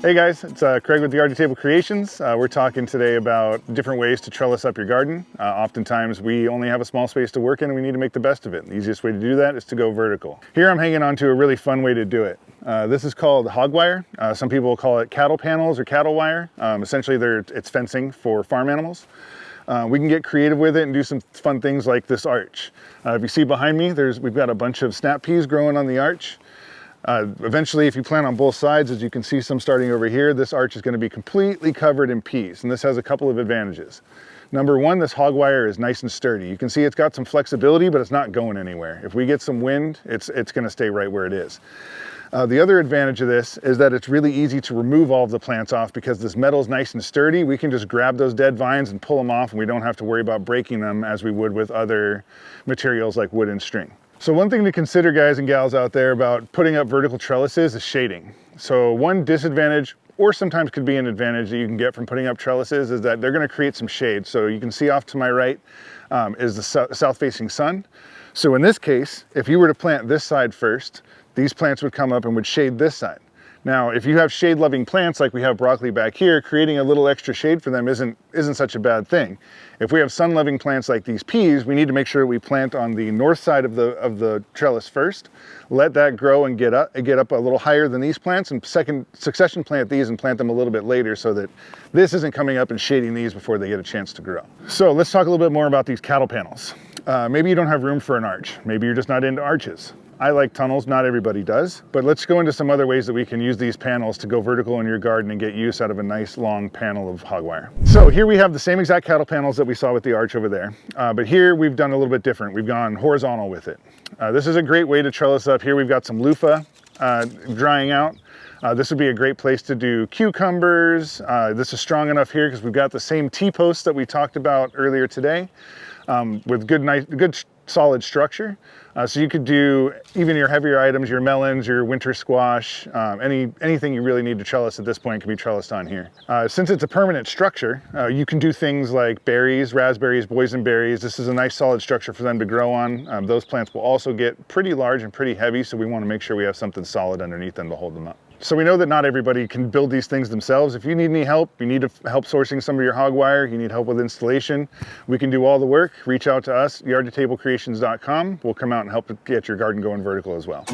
Hey guys, it's Craig with the Yard to Table Creations. We're talking today about different ways to trellis up your garden. Oftentimes we only have a small space to work in and we need to make the best of it. The easiest way to do that is to go vertical. Here I'm hanging on to a really fun way to do it. This is called hog wire. Some people will call it cattle panels or cattle wire. Essentially it's fencing for farm animals. We can get creative with it and do some fun things like this arch. If you see behind me, we've got a bunch of snap peas growing on the arch. Eventually, if you plant on both sides, as you can see some starting over here, this arch is going to be completely covered in peas, and this has a couple of advantages. Number one, this hog wire is nice and sturdy. You can see it's got some flexibility, but it's not going anywhere. If we get some wind, it's going to stay right where it is. The other advantage of this is that it's really easy to remove all of the plants off because this metal is nice and sturdy. We can just grab those dead vines and pull them off, and we don't have to worry about breaking them as we would with other materials like wood and string. So one thing to consider, guys and gals out there, about putting up vertical trellises is shading. So one disadvantage, or sometimes could be an advantage that you can get from putting up trellises, is that they're going to create some shade. So you can see off to my right is the south-facing sun. So in this case, if you were to plant this side first, these plants would come up and would shade this side. Now, if you have shade-loving plants like we have broccoli back here, creating a little extra shade for them isn't such a bad thing. If we have sun-loving plants like these peas, we need to make sure we plant on the north side of the trellis first, let that grow and get up a little higher than these plants, and succession plant these and plant them a little bit later so that this isn't coming up and shading these before they get a chance to grow. So let's talk a little bit more about these cattle panels. Maybe you don't have room for an arch. Maybe you're just not into arches. I like tunnels, not everybody does, but let's go into some other ways that we can use these panels to go vertical in your garden and get use out of a nice long panel of hog wire. So here we have the same exact cattle panels that we saw with the arch over there, but here we've done a little bit different. We've gone horizontal with it. This is a great way to trellis up. Here we've got some loofah drying out. This would be a great place to do cucumbers. This is strong enough here because we've got the same T-posts that we talked about earlier today with good solid structure. So you could do even your heavier items, your melons, your winter squash, anything you really need to trellis at this point can be trellised on here. Since it's a permanent structure, you can do things like berries, raspberries, boysenberries. This is a nice solid structure for them to grow on. Those plants will also get pretty large and pretty heavy, so we want to make sure we have something solid underneath them to hold them up. So we know that not everybody can build these things themselves. If you need any help, you need help sourcing some of your hog wire, you need help with installation, we can do all the work. Reach out to us, yardtotablecreations.com. We'll come out and help get your garden going vertical as well.